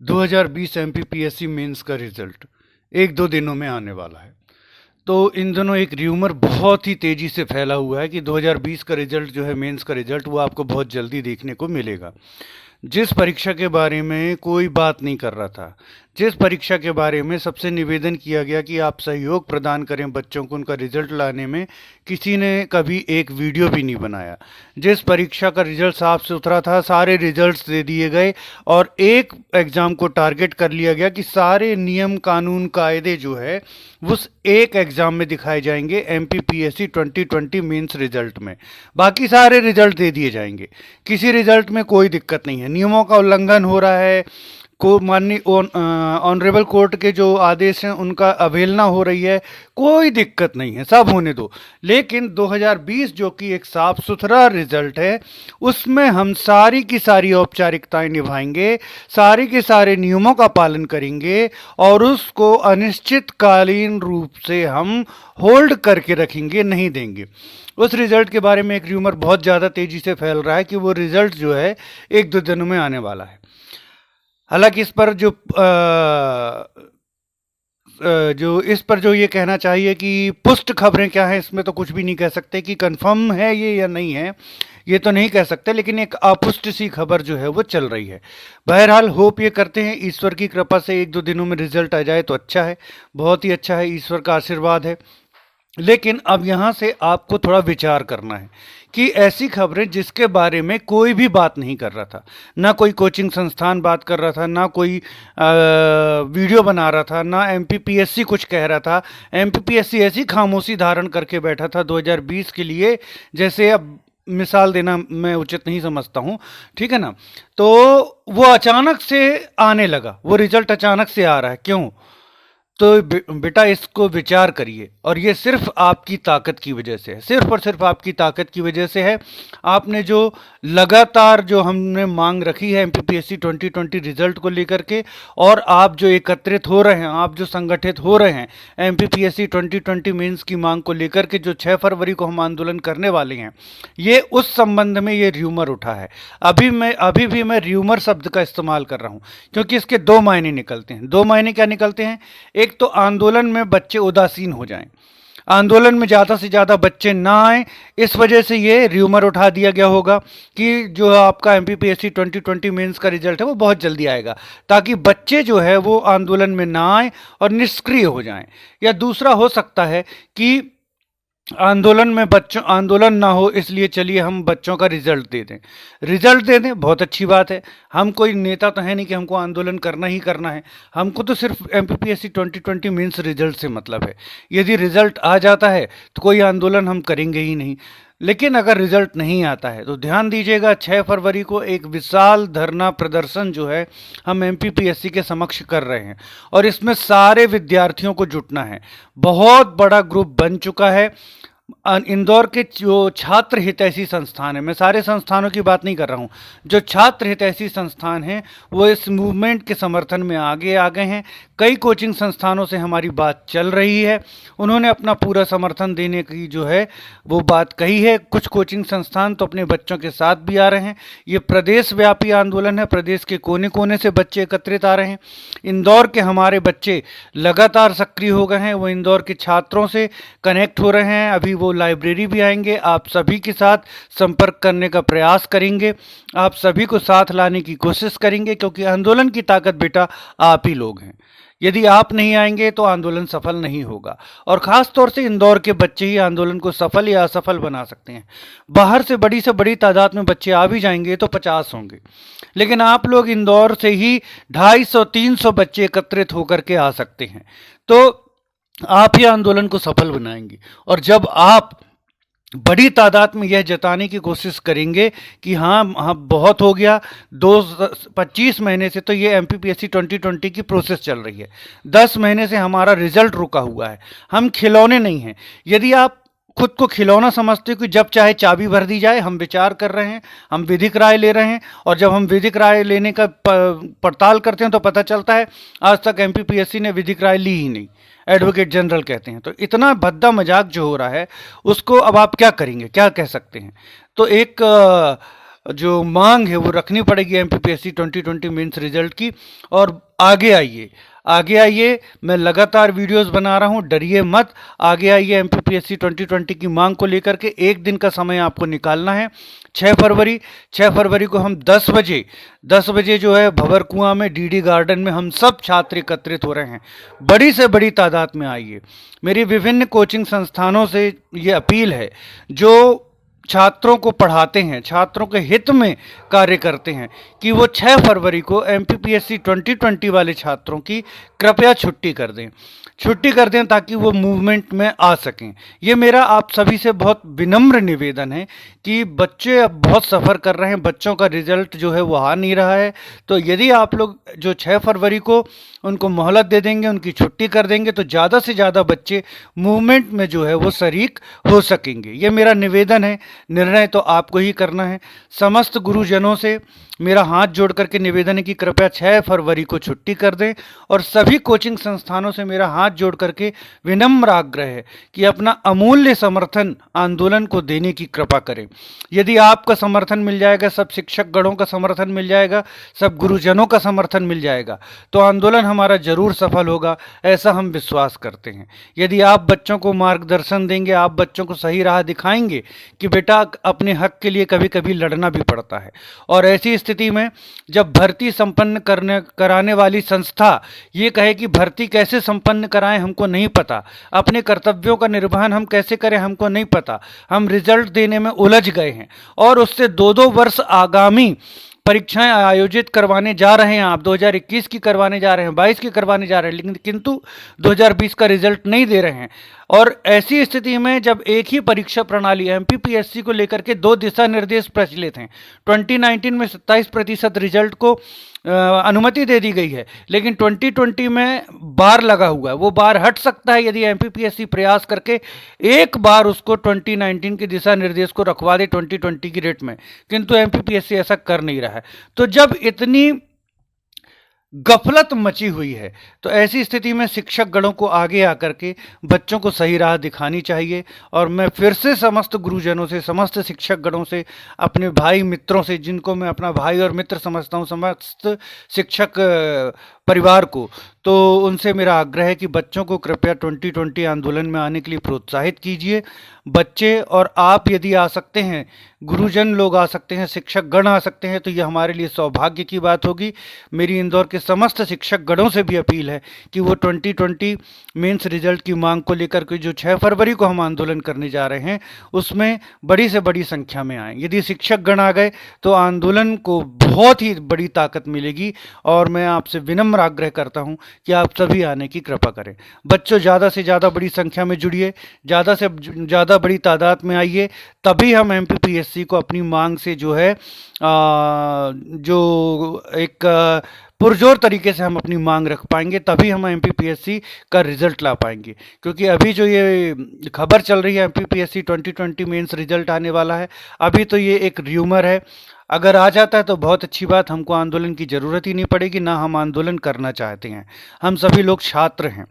2020 MPPSC mains का result एक दो दिनों में आने वाला है। तो इन दिनों एक र्यूमर बहुत ही तेज़ी से फैला हुआ है कि 2020 का रिजल्ट जो है, मेंस का रिजल्ट, वो आपको बहुत जल्दी देखने को मिलेगा। जिस परीक्षा के बारे में कोई बात नहीं कर रहा था, जिस परीक्षा के बारे में सबसे निवेदन किया गया कि आप सहयोग प्रदान करें बच्चों को उनका रिजल्ट लाने में, किसी ने कभी एक वीडियो भी नहीं बनाया। जिस परीक्षा का रिजल्ट साफ सुथरा था, सारे रिजल्ट्स दे दिए गए और एक एग्ज़ाम को टारगेट कर लिया गया कि सारे नियम कानून कायदे जो है उस एक एग्ज़ाम में दिखाए जाएंगे, एमपीपीएससी 2020 मेंस रिजल्ट में। बाकी सारे रिजल्ट दे दिए जाएंगे, किसी रिजल्ट में कोई दिक्कत नहीं है। नियमों का उल्लंघन हो रहा है, को माननीय ऑनरेबल कोर्ट के जो आदेश हैं उनका अवहेलना हो रही है, कोई दिक्कत नहीं है, सब होने दो। लेकिन 2020 जो कि एक साफ सुथरा रिजल्ट है, उसमें हम सारी की सारी औपचारिकताएं निभाएंगे, सारी के सारे नियमों का पालन करेंगे और उसको अनिश्चितकालीन रूप से हम होल्ड करके रखेंगे, नहीं देंगे। उस रिजल्ट के बारे में एक र्यूमर बहुत ज़्यादा तेज़ी से फैल रहा है कि वो रिजल्ट जो है एक दो दिनों में आने वाला है। हालांकि इस पर जो ये कहना चाहिए कि पुष्ट खबरें क्या हैं, इसमें तो कुछ भी नहीं कह सकते कि कंफर्म है ये या नहीं है, ये तो नहीं कह सकते। लेकिन एक अपुष्ट सी खबर जो है वो चल रही है। बहरहाल होप ये करते हैं ईश्वर की कृपा से एक दो दिनों में रिजल्ट आ जाए तो अच्छा है, बहुत ही अच्छा है, ईश्वर का आशीर्वाद है। लेकिन अब यहाँ से आपको थोड़ा विचार करना है कि ऐसी खबरें जिसके बारे में कोई भी बात नहीं कर रहा था, ना कोई कोचिंग संस्थान बात कर रहा था, ना कोई वीडियो बना रहा था, ना एमपीपीएससी कुछ कह रहा था। एमपीपीएससी ऐसी खामोशी धारण करके बैठा था 2020 के लिए, जैसे अब मिसाल देना मैं उचित नहीं समझता हूँ, ठीक है ना। तो वो अचानक से आने लगा, वो रिजल्ट अचानक से आ रहा है, क्यों? तो बेटा इसको विचार करिए, और ये सिर्फ आपकी ताकत की वजह से है, सिर्फ और सिर्फ आपकी ताकत की वजह से है। आपने जो लगातार जो हमने मांग रखी है एमपीपीएससी 2020 रिजल्ट को लेकर के, और आप जो एकत्रित हो रहे हैं, आप जो संगठित हो रहे हैं एमपीपीएससी 2020 मेंस की मांग को लेकर के, जो 6 फरवरी को हम आंदोलन करने वाले हैं, ये उस संबंध में ये र्यूमर उठा है। अभी भी मैं र्यूमर शब्द का इस्तेमाल कर रहा हूँ क्योंकि इसके दो मायने निकलते हैं। दो मायने क्या निकलते हैं? एक तो आंदोलन में बच्चे उदासीन हो जाएं, आंदोलन में ज़्यादा से ज़्यादा बच्चे ना आए, इस वजह से ये र्यूमर उठा दिया गया होगा कि जो आपका एमपीपीएससी 2020 मेंस का रिजल्ट है वो बहुत जल्दी आएगा, ताकि बच्चे जो है वो आंदोलन में ना आए और निष्क्रिय हो जाएं। या दूसरा हो सकता है कि आंदोलन ना हो, इसलिए चलिए हम बच्चों का रिजल्ट दे दें। रिजल्ट दे दें, बहुत अच्छी बात है। हम कोई नेता तो है नहीं कि हमको आंदोलन करना ही करना है, हमको तो सिर्फ एमपीपीएससी 2020 मेंस रिजल्ट से मतलब है। यदि रिजल्ट आ जाता है तो कोई आंदोलन हम करेंगे ही नहीं। लेकिन अगर रिजल्ट नहीं आता है तो ध्यान दीजिएगा, 6 फरवरी को एक विशाल धरना प्रदर्शन जो है हम एमपीपीएससी के समक्ष कर रहे हैं, और इसमें सारे विद्यार्थियों को जुटना है। बहुत बड़ा ग्रुप बन चुका है। इंदौर के जो छात्र हितैषी संस्थान है, मैं सारे संस्थानों की बात नहीं कर रहा हूँ, जो छात्र हितैषी संस्थान हैं वो इस मूवमेंट के समर्थन में आगे आ गए हैं। कई कोचिंग संस्थानों से हमारी बात चल रही है, उन्होंने अपना पूरा समर्थन देने की जो है वो बात कही है। कुछ कोचिंग संस्थान तो अपने बच्चों के साथ भी आ रहे हैं। ये प्रदेश व्यापी आंदोलन है, प्रदेश के कोने कोने से बच्चे एकत्रित आ रहे हैं। इंदौर के हमारे बच्चे लगातार सक्रिय हो गए हैं, वो इंदौर के छात्रों से कनेक्ट हो रहे हैं। अभी वो लाइब्रेरी भी आएंगे, आप सभी के साथ संपर्क करने का प्रयास करेंगे, आप सभी को साथ लाने की कोशिश करेंगे, क्योंकि आंदोलन की ताकत बेटा आप ही लोग हैं। यदि आप नहीं आएंगे तो आंदोलन सफल नहीं होगा, और ख़ास तौर से इंदौर के बच्चे ही आंदोलन को सफल या असफल बना सकते हैं। बाहर से बड़ी तादाद में बच्चे आ भी जाएंगे तो 50 होंगे, लेकिन आप लोग इंदौर से ही 250-300 बच्चे एकत्रित होकर के आ सकते हैं। तो आप ही आंदोलन को सफल बनाएंगे। और जब आप बड़ी तादाद में यह जताने की कोशिश करेंगे कि हाँ बहुत हो गया, 25 महीने से तो ये एमपीपीएससी 2020 की प्रोसेस चल रही है, 10 महीने से हमारा रिजल्ट रुका हुआ है, हम खिलौने नहीं हैं। यदि आप खुद को खिलौना समझते हो कि जब चाहे चाबी भर दी जाए, हम विचार कर रहे हैं, हम विधिक राय ले रहे हैं, और जब हम विधिक राय लेने का पड़ताल करते हैं तो पता चलता है आज तक एमपीपीएससी ने विधिक राय ली ही नहीं, एडवोकेट जनरल कहते हैं। तो इतना भद्दा मजाक जो हो रहा है उसको अब आप क्या करेंगे, क्या कह सकते हैं? तो एक जो मांग है वो रखनी पड़ेगी एमपीपीएससी 2020 मेंस रिजल्ट की। और आगे आइए, आगे आइए, मैं लगातार वीडियोस बना रहा हूँ, डरिए मत। आगे आइए, एमपीपीएससी 2020 की मांग को लेकर के एक दिन का समय आपको निकालना है। 6 फरवरी को हम 10 बजे जो है भंवर कुआं में डीडी गार्डन में हम सब छात्र एकत्रित हो रहे हैं। बड़ी से बड़ी तादाद में आइए। मेरी विभिन्न कोचिंग संस्थानों से ये अपील है, जो छात्रों को पढ़ाते हैं, छात्रों के हित में कार्य करते हैं, कि वो 6 फरवरी को एमपीपीएससी 2020 वाले छात्रों की कृपया छुट्टी कर दें, छुट्टी कर दें, ताकि वो मूवमेंट में आ सकें। ये मेरा आप सभी से बहुत विनम्र निवेदन है कि बच्चे अब बहुत सफ़र कर रहे हैं, बच्चों का रिजल्ट जो है वो आ नहीं रहा है। तो यदि आप लोग जो 6 फरवरी को उनको मोहलत दे देंगे, उनकी छुट्टी कर देंगे, तो ज़्यादा से ज़्यादा बच्चे मूवमेंट में जो है वो शरीक हो सकेंगे। ये मेरा निवेदन है। निर्णय तो आपको ही करना है। समस्त गुरुजनों से मेरा हाथ जोड़ करके निवेदन है कि कृपया 6 फरवरी को छुट्टी कर दें। और सभी कोचिंग संस्थानों से मेरा हाथ जोड़ करके विनम्र आग्रह है कि अपना अमूल्य समर्थन आंदोलन को देने की कृपा करें। यदि आपका समर्थन मिल जाएगा, सब शिक्षक गणों का समर्थन मिल जाएगा, सब गुरुजनों का समर्थन मिल जाएगा, तो आंदोलन हमारा जरूर सफल होगा, ऐसा हम विश्वास करते हैं। यदि आप बच्चों को मार्गदर्शन देंगे, आप बच्चों को सही राह दिखाएंगे कि बेटा अपने हक के लिए कभी कभी लड़ना भी पड़ता है। और ऐसी स्थिति में जब भर्ती संपन्न कराने वाली संस्था ये कहे कि भर्ती कैसे संपन्न कराएं हमको नहीं पता, अपने कर्तव्यों का निर्वहन हम कैसे करें हमको नहीं पता, हम रिजल्ट देने में उलझ गए हैं, और उससे 2-2 वर्ष आगामी परीक्षाएं आयोजित करवाने जा रहे हैं, आप 2021 की करवाने जा रहे हैं, 22 की करवाने जा रहे हैं, लेकिन किंतु 2020 का रिजल्ट नहीं दे रहे हैं। और ऐसी स्थिति में जब एक ही परीक्षा प्रणाली एमपीपीएससी को लेकर के 2 दिशा निर्देश प्रचलित हैं, 2019 में 27% रिजल्ट को अनुमति दे दी गई है, लेकिन 2020 में बार लगा हुआ है, वो बार हट सकता है यदि एमपीपीएससी प्रयास करके एक बार उसको 2019 के दिशा निर्देश को रखवा दे 2020 की रेट में, किंतु एमपीपीएससी ऐसा कर नहीं रहा है। तो जब इतनी गफलत मची हुई है, तो ऐसी स्थिति में शिक्षक गणों को आगे आकर के बच्चों को सही राह दिखानी चाहिए। और मैं फिर से समस्त गुरुजनों से, समस्त शिक्षक गणों से, अपने भाई मित्रों से, जिनको मैं अपना भाई और मित्र समझता हूँ, समस्त शिक्षक परिवार को, तो उनसे मेरा आग्रह है कि बच्चों को कृपया 2020 आंदोलन में आने के लिए प्रोत्साहित कीजिए। बच्चे और आप यदि आ सकते हैं, गुरुजन लोग आ सकते हैं, शिक्षक गण आ सकते हैं, तो ये हमारे लिए सौभाग्य की बात होगी। मेरी इंदौर के समस्त शिक्षक गणों से भी अपील है कि वो 2020 मेंस रिजल्ट की मांग को लेकर के जो 6 फरवरी को हम आंदोलन करने जा रहे हैं, उसमें बड़ी से बड़ी संख्या में आएँ। यदि शिक्षक गण आ गए तो आंदोलन को बहुत ही बड़ी ताकत मिलेगी। और मैं आपसे विनम्र आग्रह करता हूं कि आप सभी आने की कृपा करें। बच्चों, ज़्यादा से ज़्यादा बड़ी संख्या में जुड़िए, ज़्यादा से ज़्यादा बड़ी तादाद में आइए, तभी हम एमपीपीएससी को अपनी मांग से जो है जो एक पुरजोर तरीके से हम अपनी मांग रख पाएंगे, तभी हम एमपीपीएससी का रिजल्ट ला पाएंगे। क्योंकि अभी जो ये खबर चल रही है एमपीपीएससी 2020 मेंस रिजल्ट आने वाला है, अभी तो ये एक र्यूमर है। अगर आ जाता है तो बहुत अच्छी बात, हमको आंदोलन की ज़रूरत ही नहीं पड़ेगी, ना हम आंदोलन करना चाहते हैं, हम सभी लोग छात्र हैं।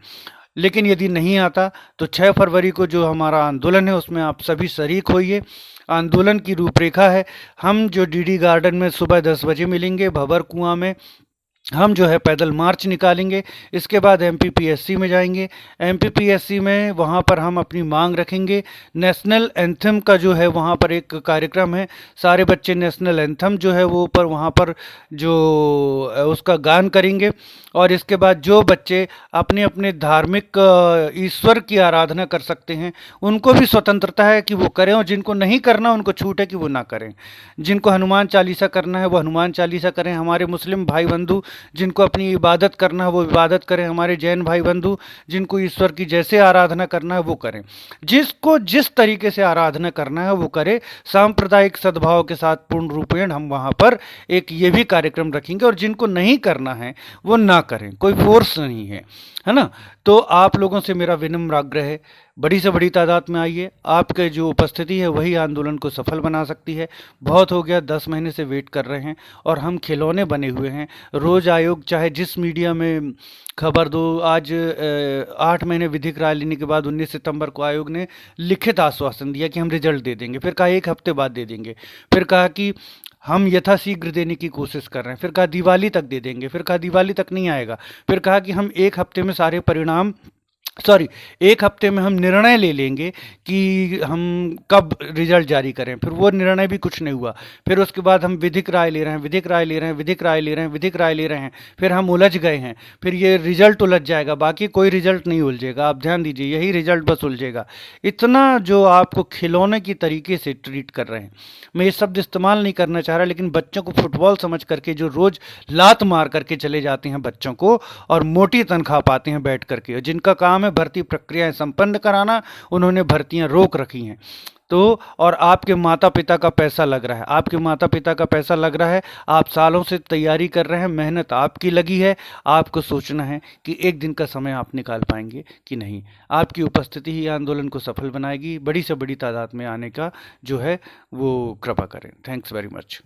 लेकिन यदि नहीं आता तो 6 फरवरी को जो हमारा आंदोलन है उसमें आप सभी शरीक होइए। आंदोलन की रूपरेखा है, हम जो डीडी गार्डन में सुबह 10 बजे मिलेंगे, भंवर कुआं में हम जो है पैदल मार्च निकालेंगे। इसके बाद एमपीपीएससी में जाएंगे, एमपीपीएससी में वहाँ पर हम अपनी मांग रखेंगे। नेशनल एंथम का जो है वहाँ पर एक कार्यक्रम है, सारे बच्चे नेशनल एंथम जो है वो पर वहाँ पर जो उसका गान करेंगे। और इसके बाद जो बच्चे अपने अपने धार्मिक ईश्वर की आराधना कर सकते हैं, उनको भी स्वतंत्रता है कि वो करें, और जिनको नहीं करना उनको छूट है कि वो ना करें। जिनको हनुमान चालीसा करना है वो हनुमान चालीसा करें। हमारे मुस्लिम भाई बंधु जिनको अपनी इबादत करना है वो इबादत करें। हमारे जैन भाई बंधु जिनको ईश्वर की जैसे आराधना करना है वो करें। जिसको जिस तरीके से आराधना करना है वो करे, सांप्रदायिक सद्भाव के साथ पूर्ण रूपेण हम वहाँ पर एक ये भी कार्यक्रम रखेंगे। और जिनको नहीं करना है वो ना करें, कोई फोर्स नहीं है ना। तो आप लोगों से मेरा विनम्र आग्रह है, बड़ी से बड़ी तादाद में आइए। आपके जो उपस्थिति है वही आंदोलन को सफल बना सकती है। बहुत हो गया, 10 महीने से वेट कर रहे हैं और हम खिलौने बने हुए हैं। रोज़ आयोग चाहे जिस मीडिया में खबर दो, आज 8 महीने विधिक राय लेने के बाद 19 सितंबर को आयोग ने लिखित आश्वासन दिया कि हम रिजल्ट दे देंगे, फिर कहा 1 हफ्ते बाद दे देंगे, फिर कहा कि हम यथाशीघ्र देने की कोशिश कर रहे हैं। फिर कहा दिवाली तक दे देंगे, फिर कहा दिवाली तक नहीं आएगा, फिर कहा कि हम 1 हफ्ते में सारे परिणाम, सॉरी, 1 हफ्ते में हम निर्णय ले लेंगे कि हम कब रिजल्ट जारी करें। फिर वो निर्णय भी कुछ नहीं हुआ। फिर उसके बाद हम विधिक राय ले रहे हैं, विधिक राय ले रहे हैं, विधिक राय ले रहे हैं, विधिक राय ले रहे हैं, फिर हम उलझ गए हैं। फिर ये रिजल्ट उलझ जाएगा, बाकी कोई रिजल्ट नहीं उलझेगा, आप ध्यान दीजिए, यही रिजल्ट बस उलझेगा। इतना जो आपको खिलौने की तरीके से ट्रीट कर रहे हैं। मैं ये शब्द इस्तेमाल नहीं करना चाह रहा, लेकिन बच्चों को फुटबॉल समझ करके जो रोज लात मार करके चले जाते हैं बच्चों को, और मोटी तनख्वाह पाते हैं बैठ करके, और जिनका काम है भर्ती प्रक्रियाएं संपन्न कराना, उन्होंने भर्तियां रोक रखी हैं। तो और आपके माता पिता का पैसा लग रहा है, आपके माता पिता का पैसा लग रहा है, आप सालों से तैयारी कर रहे हैं, मेहनत आपकी लगी है। आपको सोचना है कि एक दिन का समय आप निकाल पाएंगे कि नहीं। आपकी उपस्थिति ही आंदोलन को सफल बनाएगी। बड़ी से बड़ी तादाद में आने का जो है वो कृपा करें। Thanks very much.